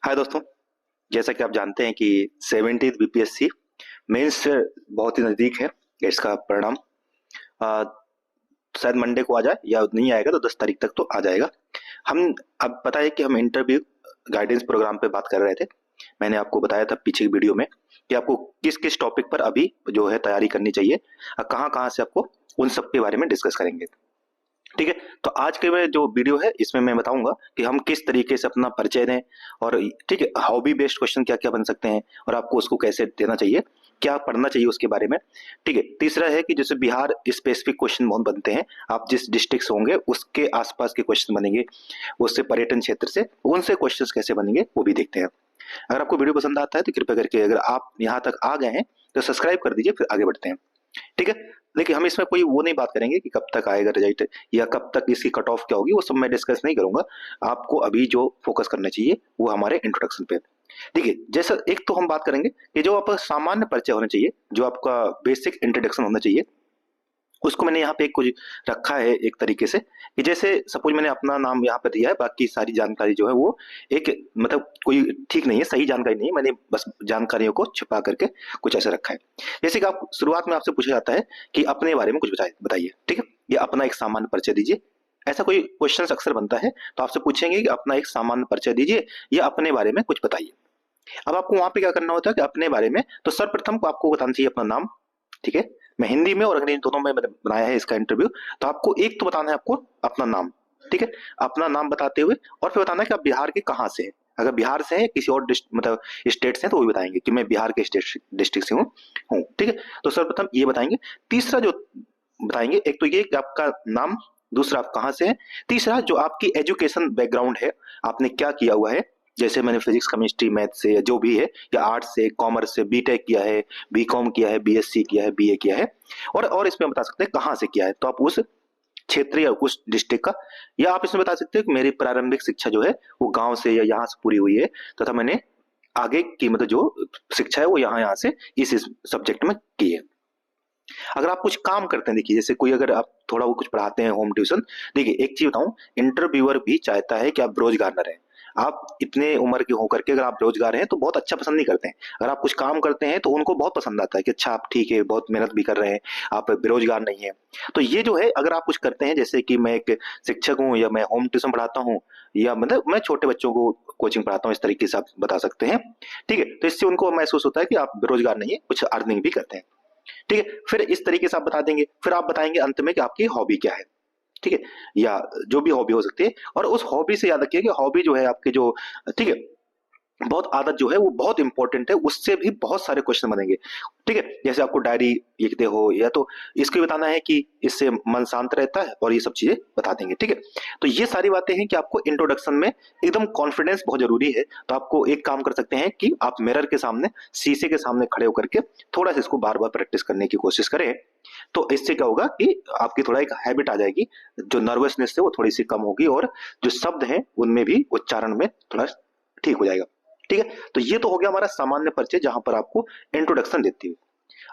हाय दोस्तों। जैसा कि आप जानते हैं कि 70th बीपीएससी मेंस बहुत ही नज़दीक है। इसका परिणाम अ, शायद मंडे को आ जाए या नहीं आएगा तो 10 तारीख तक तो आ जाएगा। हम अब पता है कि हम इंटरव्यू गाइडेंस प्रोग्राम पे बात कर रहे थे। मैंने आपको बताया था पीछे की वीडियो में कि आपको किस-किस टॉपिक पर अभी जो है तैयारी करनी चाहिए और कहाँ-कहाँ से आपको उन सब के बारे में डिस्कस करेंगे। ठीक है, तो आज के में जो वीडियो है इसमें मैं बताऊंगा कि हम किस तरीके से अपना परिचय दें और ठीक है हॉबी बेस्ड क्वेश्चन क्या क्या बन सकते हैं और आपको उसको कैसे देना चाहिए, क्या पढ़ना चाहिए उसके बारे में। ठीक है, तीसरा है कि जैसे बिहार स्पेसिफिक क्वेश्चन बहुत बनते हैं, आप जिस डिस्ट्रिक्ट से होंगे उसके आसपास के क्वेश्चन बनेंगे, उससे पर्यटन क्षेत्र से उनसे क्वेश्चन कैसे बनेंगे वो भी देखते हैं। अगर आपको वीडियो पसंद आता है तो कृपया करके अगर आप यहाँ तक आ गए हैं तो सब्सक्राइब कर दीजिए, फिर आगे बढ़ते हैं। ठीक है, देखिए हम इसमें कोई वो नहीं बात करेंगे कि कब तक आएगा रिजल्ट या कब तक इसकी कट ऑफ क्या होगी, वो सब मैं डिस्कस नहीं करूंगा। आपको अभी जो फोकस करना चाहिए वो हमारे इंट्रोडक्शन पे। देखिए जैसा एक तो हम बात करेंगे कि जो आपका सामान्य परिचय होना चाहिए, जो आपका बेसिक इंट्रोडक्शन होना चाहिए, उसको मैंने यहाँ पे कुछ रखा है एक तरीके से कि जैसे सपोज मैंने अपना नाम यहाँ पे दिया है, बाकी सारी जानकारी जो है वो एक मतलब कोई ठीक नहीं है, सही जानकारी नहीं है, मैंने बस जानकारियों को छुपा करके कुछ ऐसा रखा है। जैसे कि आप शुरुआत में आपसे पूछा जाता है कि अपने बारे में कुछ बताइए, ठीक है, या अपना एक सामान्य परिचय दीजिए। ऐसा कोई क्वेश्चन अक्सर बनता है, तो आपसे पूछेंगे कि अपना एक सामान्य परिचय दीजिए या अपने बारे में कुछ बताइए। अब आपको वहां पे क्या करना होता है कि अपने बारे में तो सर्वप्रथम को आपको बताना चाहिए अपना नाम। ठीक है, मैं हिंदी में और अंग्रेजी दोनों में मैंने बनाया है इसका इंटरव्यू। तो आपको एक तो बताना है आपको अपना नाम। ठीक है, अपना नाम बताते हुए और फिर बताना है कि आप बिहार के कहाँ से हैं। अगर बिहार से है किसी और मतलब स्टेट से है तो वो भी बताएंगे कि मैं बिहार के डिस्ट्रिक्ट से हूँ। ठीक है, तो सर्वप्रथम ये बताएंगे। तीसरा जो बताएंगे, एक तो ये कि आपका नाम, दूसरा आप कहाँ से हैं, तीसरा जो आपकी एजुकेशन बैकग्राउंड है, आपने क्या किया हुआ है। जैसे मैंने फिजिक्स केमिस्ट्री मैथ से या जो भी है, या आर्ट्स से कॉमर्स से बीटेक किया है, बीकॉम किया है, बीएससी किया है, बीए किया है, और इसमें बता सकते हैं कहाँ से किया है, तो आप उस क्षेत्र या उस डिस्ट्रिक्ट का, या आप इसमें बता सकते हैं कि मेरी प्रारंभिक शिक्षा जो है वो गांव से या यहाँ से पूरी हुई है तथा मैंने आगे की मतलब जो शिक्षा है वो यहाँ से इस सब्जेक्ट में की है। अगर आप कुछ काम करते हैं, देखिए जैसे कोई अगर आप थोड़ा वो कुछ पढ़ाते हैं होम ट्यूशन, देखिए एक चीज बताऊं, इंटरव्यूअर भी चाहता है कि आप बेरोजगार न रहें। आप इतने उम्र के होकर के अगर आप बेरोजगार हैं तो बहुत अच्छा पसंद नहीं करते हैं। अगर आप कुछ काम करते हैं तो उनको बहुत पसंद आता है कि अच्छा आप ठीक है, बहुत मेहनत भी कर रहे हैं, आप बेरोजगार नहीं है। तो ये जो है अगर आप कुछ करते हैं, जैसे कि मैं एक शिक्षक हूँ या मैं होम ट्यूशन पढ़ाता हूँ या मतलब मैं छोटे बच्चों को कोचिंग पढ़ाता हूँ, इस तरीके से आप बता सकते हैं। ठीक है, तो इससे उनको महसूस होता है कि आप बेरोजगार नहीं है, कुछ अर्निंग भी करते हैं। ठीक है, फिर इस तरीके से आप बता देंगे, फिर आप बताएंगे अंत में कि आपकी हॉबी क्या है। ठीक है, या जो भी हॉबी हो सकती है, और उस हॉबी से याद रखिए कि हॉबी जो है आपके जो, ठीक है, बहुत आदत जो है वो बहुत इंपॉर्टेंट है, उससे भी बहुत सारे क्वेश्चन बनेंगे। ठीक है, जैसे आपको डायरी लिखते हो या तो इसको भी बताना है कि इससे मन शांत रहता है, और ये सब चीजें बता देंगे। ठीक है, तो ये सारी बातें हैं कि आपको इंट्रोडक्शन में एकदम कॉन्फिडेंस बहुत जरूरी है। तो आपको एक काम कर सकते हैं कि आप मिरर के सामने, शीशे के सामने खड़े होकर के थोड़ा सा इसको बार बार प्रैक्टिस करने की कोशिश करें। तो इससे क्या होगा कि आपकी थोड़ा एक हैबिट आ जाएगी, जो नर्वसनेस है वो थोड़ी सी कम होगी, और जो शब्द हैं उनमें भी उच्चारण में थोड़ा ठीक हो जाएगा। ठीक है, तो ये तो हो गया हमारा सामान्य परिचय जहां पर आपको इंट्रोडक्शन देती है।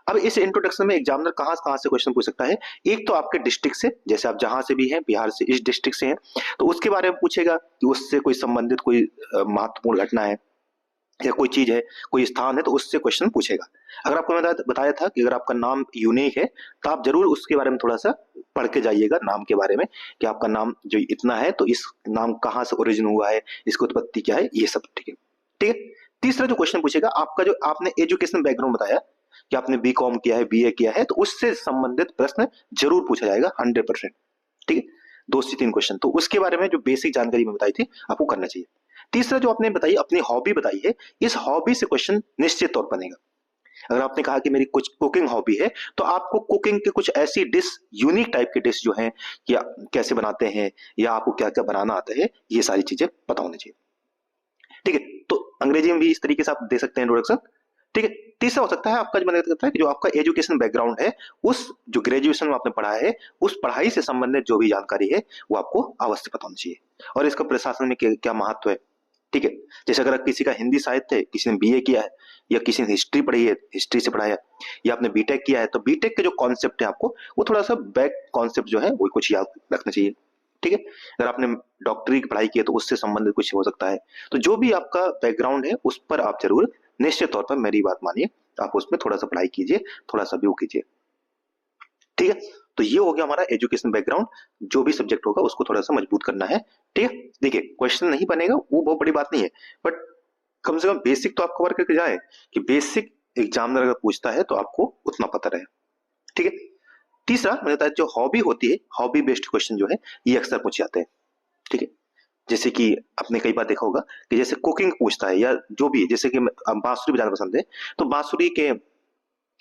अब इस इंट्रोडक्शन में एग्जामिनर कहां कहां से क्वेश्चन पूछ सकता है। एक तो आपके डिस्ट्रिक्ट से, जैसे आप जहां से भी हैं, बिहार से इस डिस्ट्रिक्ट से हैं, तो उसके बारे में पूछेगा कि उससे कोई संबंधित कोई महत्वपूर्ण घटना है या कोई चीज है, कोई स्थान है, तो उससे क्वेश्चन पूछेगा। अगर आपको मैं बताया था कि अगर आपका नाम यूनिक है तो आप जरूर उसके बारे में थोड़ा सा पढ़ के जाइएगा, नाम के बारे में, कि आपका नाम जो इतना है तो इस नाम कहाँ से ओरिजिन हुआ है, इसकी उत्पत्ति क्या है, ये सब। ठीक है, ठीक है। तीसरा जो क्वेश्चन पूछेगा, आपका जो आपने एजुकेशन बैकग्राउंड बताया कि आपने बी कॉम किया है, बीए किया है, तो उससे संबंधित प्रश्न जरूर पूछा जाएगा 100%। ठीक है, 2 से 3 क्वेश्चन तो उसके बारे में जो बेसिक जानकारी मैं बताई थी आपको करना चाहिए। तीसरा जो आपने बताई, अपनी हॉबी बताई है, इस हॉबी से क्वेश्चन निश्चित तौर पर बनेगा। अगर आपने कहा कि मेरी कुछ कुकिंग हॉबी है, तो आपको कुकिंग की कुछ ऐसी डिश, यूनिक टाइप की डिश जो है, या कैसे बनाते हैं या आपको क्या क्या बनाना आता है, ये सारी चीजें पता होनी चाहिए। ठीक है, तो अंग्रेजी में भी इस तरीके से आप दे सकते हैं इंट्रोडक्शन। ठीक है, तीसरा हो सकता है आपका, जो मैंने कहता है कि जो आपका एजुकेशन बैकग्राउंड है, उस जो ग्रेजुएशन में आपने पढ़ा है, उस पढ़ाई से संबंधित जो भी जानकारी है वो आपको अवश्य पता होनी चाहिए, और इसका प्रशासन में क्या महत्व है। ठीक है, जैसे अगर किसी का हिंदी साहित्य है, किसी ने बीए किया है, या किसी ने हिस्ट्री पढ़ी है, हिस्ट्री से पढ़ा है, या आपने बीटेक किया है, तो बीटेक के जो कॉन्सेप्ट है आपको वो थोड़ा सा बैक कॉन्सेप्ट जो है वो कुछ याद रखना चाहिए। ठीक है। अगर आपने डॉक्टरी की पढ़ाई की है तो उससे संबंधित कुछ हो सकता है। तो जो भी आपका बैकग्राउंड है उस पर आप जरूर निश्चित तौर पर मेरी बात मानिए, आप उसमें थोड़ा सा पढ़ाई कीजिए, थोड़ा सा व्यू कीजिए, ठीक है। तो ये हो गया हमारा एजुकेशन बैकग्राउंड, जो भी सब्जेक्ट होगा उसको थोड़ा सा मजबूत करना है, ठीक है। देखिए क्वेश्चन नहीं बनेगा वो बहुत बड़ी बात नहीं है, बट कम से कम बेसिक तो आप कवर करके जाए, कि बेसिक एग्जामिनर अगर पूछता है तो आपको उतना पता रहे, ठीक है। तीसरा मैंने बताया जो हॉबी होती है, हॉबी बेस्ड क्वेश्चन जो है ये अक्सर पूछे जाते हैं, ठीक है। जैसे कि आपने कई बार देखा होगा कि जैसे कुकिंग पूछता है या जो भी, जैसे कि बांसुरी बजाना पसंद है, तो बांसुरी के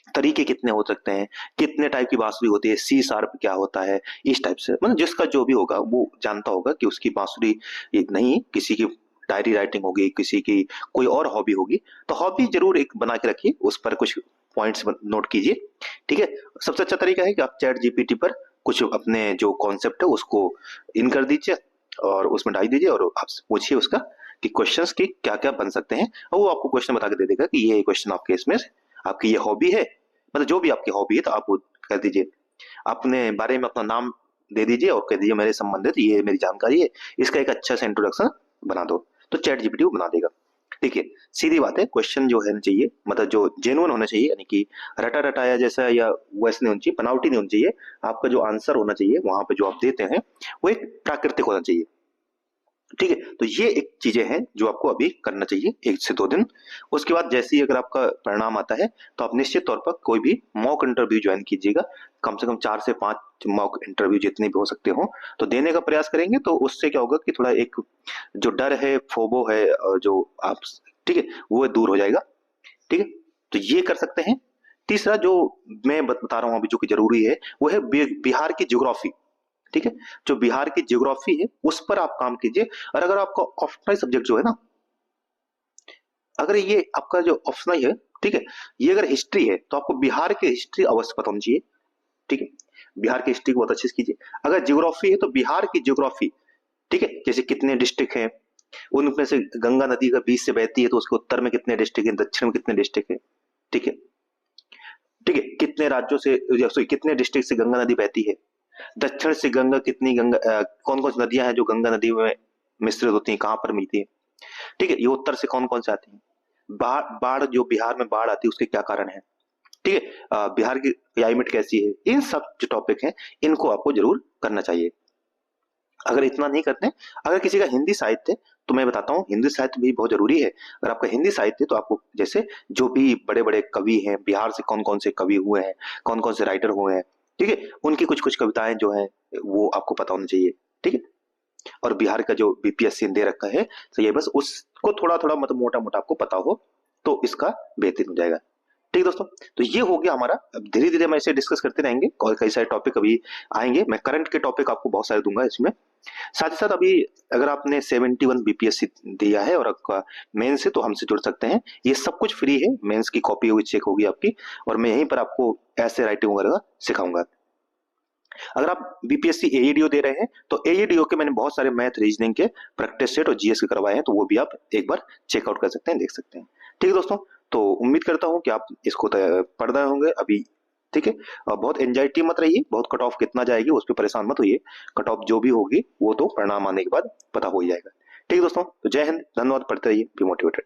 तरीके कितने हो सकते हैं, कितने टाइप की बांसुरी होती है, सी शार्प क्या होता है, इस टाइप से मतलब जिसका जो भी होगा वो जानता होगा कि उसकी बांसुरी नहीं, किसी की डायरी राइटिंग होगी, किसी की कोई और हॉबी होगी। तो हॉबी जरूर एक बना के रखिए, उस पर कुछ पॉइंट्स नोट कीजिए, ठीक है। सबसे अच्छा तरीका है कि आप चैट जीपीटी पर कुछ अपने जो कॉन्सेप्ट है उसको इन कर दीजिए और उसमें डाल दीजिए और आप पूछिए उसका कि क्वेश्चंस की क्या क्या बन सकते हैं, और वो आपको क्वेश्चन बता के दे देगा कि ये क्वेश्चन आपके इसमें आपकी ये हॉबी है, मतलब जो भी आपकी हॉबी है तो आप वो कर दीजिए, अपने बारे में अपना नाम दे दीजिए और कह दीजिए मेरे संबंधित ये मेरी जानकारी है, इसका एक अच्छा सा इंट्रोडक्शन बना दो, तो चैट जीपीटी वो बना देगा। देखिए सीधी बात है, क्वेश्चन जो है चाहिए मतलब जो जेन्युइन होना चाहिए, यानी कि रटा रटाया जैसा या वैसे नहीं होना चाहिए, बनावटी नहीं होना चाहिए। आपका जो आंसर होना चाहिए वहां पे जो आप देते हैं वो एक प्राकृतिक होना चाहिए, ठीक है। तो ये एक चीजें हैं जो आपको अभी करना चाहिए 1 से 2 दिन। उसके बाद जैसे ही अगर आपका परिणाम आता है तो आप निश्चित तौर पर कोई भी मॉक इंटरव्यू ज्वाइन कीजिएगा, कम से कम 4 से 5 मॉक इंटरव्यू जितने भी हो सकते हो तो देने का प्रयास करेंगे, तो उससे क्या होगा कि थोड़ा एक जो डर है, फोबो है, और जो आप, ठीक है, वो दूर हो जाएगा, ठीक है। तो ये कर सकते हैं। तीसरा जो मैं बता रहा हूँ अभी जो कि जरूरी है वो है बिहार की ज्योग्राफी, ठीक है। जो बिहार की ज्योग्राफी है उस पर आप काम कीजिए, और अगर आपका ऑप्शनल सब्जेक्ट जो है ना, अगर ये आपका जो ऑप्शनल है, ठीक है, ये अगर हिस्ट्री है तो आपको बिहार की हिस्ट्री अवश्य पता होनी चाहिए, ठीक है। बिहार की हिस्ट्री को बहुत अच्छे से कीजिए। अगर ज्योग्राफी है तो बिहार की ज्योग्राफी, ठीक है, जैसे कितने डिस्ट्रिक्ट हैं, उनमें से गंगा नदी का बीच से बहती है तो उसके उत्तर में कितने डिस्ट्रिक्ट है, दक्षिण में कितने डिस्ट्रिक्ट है, ठीक है, ठीक है। कितने राज्यों से सॉरी कितने डिस्ट्रिक्ट से गंगा नदी बहती है, दक्षिण से गंगा कितनी गंगा कौन कौन सी नदियां हैं जो गंगा नदी में मिश्रित होती हैं, कहाँ पर मिलती है, ठीक है। ये उत्तर से कौन कौन से आती हैं, बाढ़ बाढ़ जो बिहार में बाढ़ आती है उसके क्या कारण है, ठीक है। बिहार की क्लाइमेट कैसी है, इन सब जो टॉपिक हैं इनको आपको जरूर करना चाहिए। अगर इतना नहीं करते, अगर किसी का हिंदी साहित्य, तो मैं बताता हूँ हिंदी साहित्य भी बहुत जरूरी है। अगर आपका हिंदी साहित्य तो आपको जैसे जो भी बड़े बड़े कवि हैं बिहार से, कौन कौन से कवि हुए हैं, कौन कौन से राइटर हुए हैं, ठीक है, उनकी कुछ कुछ कविताएं जो हैं वो आपको पता होनी चाहिए, ठीक है। और बिहार का जो बीपीएससी दे रखा है तो ये बस उसको थोड़ा थोड़ा मतलब मोटा मोटा आपको पता हो तो इसका बेहतरीन हो जाएगा, ठीक है दोस्तों। तो ये हो गया हमारा, अब धीरे धीरे हम ऐसे डिस्कस करते रहेंगे और कई सारे टॉपिक अभी आएंगे, मैं करंट के टॉपिक आपको बहुत सारे दूंगा इसमें। साथ ही साथ अभी अगर आपने 71 बीपीएससी दिया है और आपका मेंस है तो हमसे जुड़ सकते हैं, ये सब कुछ फ्री है, मेंस की कॉपी होगी, चेक होगी आपकी, और मैं यहीं पर आपको ऐसे राइटिंग वगैरह सिखाऊंगा। अगर आप बीपीएससी एईडीओ दे रहे हैं तो एईडीओ के मैंने बहुत सारे मैथ रीजनिंग के प्रैक्टिस सेट और जीएस के करवाए हैं, तो वो भी आप एक बार चेकआउट कर सकते हैं, देख सकते हैं, ठीक है दोस्तों। तो उम्मीद करता हूं कि आप इसको पढ़ रहे होंगे अभी, ठीक है। और बहुत एंजाइटी मत रहिए, बहुत कट ऑफ कितना जाएगी उस पर परेशान मत होइए, कट ऑफ जो भी होगी वो तो परिणाम आने के बाद पता हो ही जाएगा, ठीक है दोस्तों। तो जय हिंद, धन्यवाद, पढ़ते रहिए, बी मोटिवेटेड।